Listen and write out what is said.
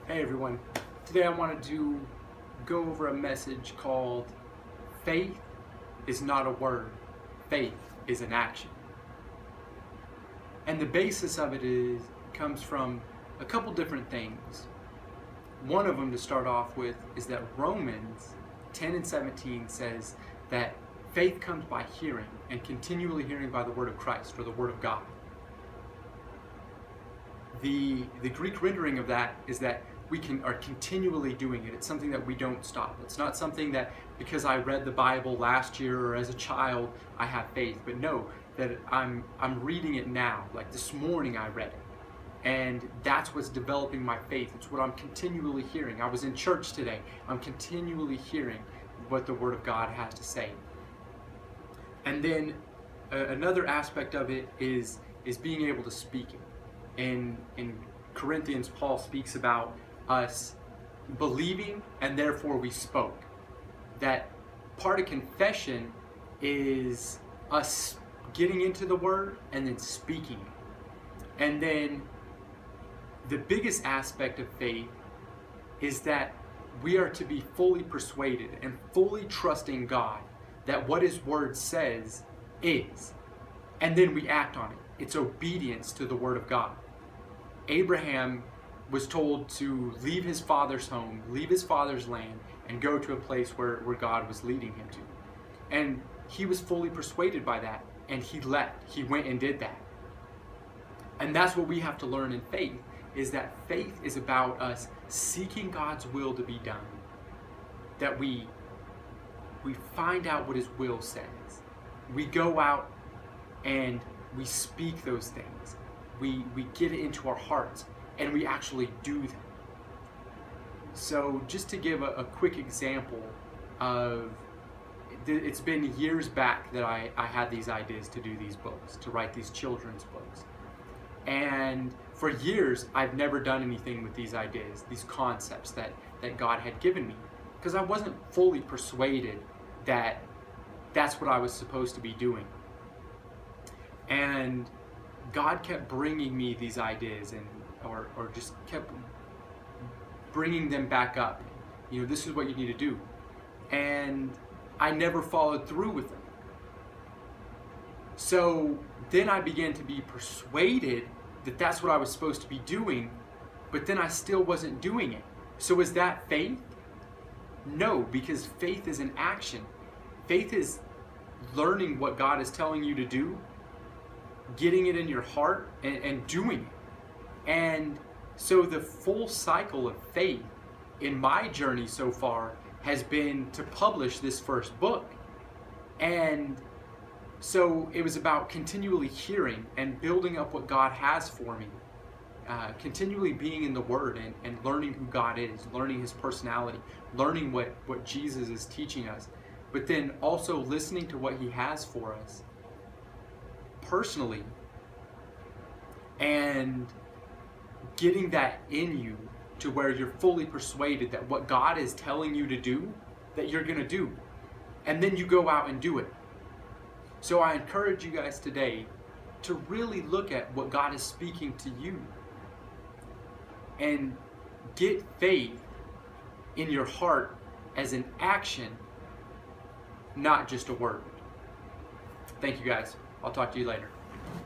Hey everyone, today I wanted to go over a message called Faith is not a word, faith is an action. And the basis of it comes from a couple different things. One of them to start off with is that Romans 10 and 17 says that faith comes by hearing, and continually hearing by the word of Christ, or the word of God. The Greek rendering of that is that we are continually doing it. It's something that we don't stop. It's not something that because I read the Bible last year or as a child I have faith, but no, that I'm reading it now. Like this morning I read it, and that's what's developing my faith. It's what I'm continually hearing. I was in church today. I'm continually hearing what the Word of God has to say. And then another aspect of it is being able to speak it. In Corinthians, Paul speaks about us believing and therefore we spoke. That part of confession is us getting into the word and then speaking it. And then the biggest aspect of faith is that we are to be fully persuaded and fully trusting God that what His word says is. And then we act on it. It's obedience to the word of God. Abraham was told to leave his father's home, leave his father's land, and go to a place where God was leading him to. And he was fully persuaded by that, and he left. He went and did that. And that's what we have to learn in faith, is that faith is about us seeking God's will to be done. That we find out what His will says. We go out and we speak those things. We get it into our hearts, and we actually do them. So just to give a quick example of, it's been years back that I had these ideas to do these books, to write these children's books. And for years, I've never done anything with these ideas, these concepts that God had given me, because I wasn't fully persuaded that that's what I was supposed to be doing. And God kept bringing me these ideas, or just kept bringing them back up. You know, this is what you need to do. And I never followed through with them. So then I began to be persuaded that that's what I was supposed to be doing, but then I still wasn't doing it. So is that faith? No, because faith is an action. Faith is learning what God is telling you to do, getting it in your heart, and doing it. And so the full cycle of faith in my journey so far has been to publish this first book. And so it was about continually hearing and building up what God has for me, continually being in the Word and learning who God is, learning His personality, learning what Jesus is teaching us, but then also listening to what He has for us personally, and getting that in you to where you're fully persuaded that what God is telling you to do, that you're going to do. And then you go out and do it. So I encourage you guys today to really look at what God is speaking to you and get faith in your heart as an action, not just a word. Thank you guys. I'll talk to you later.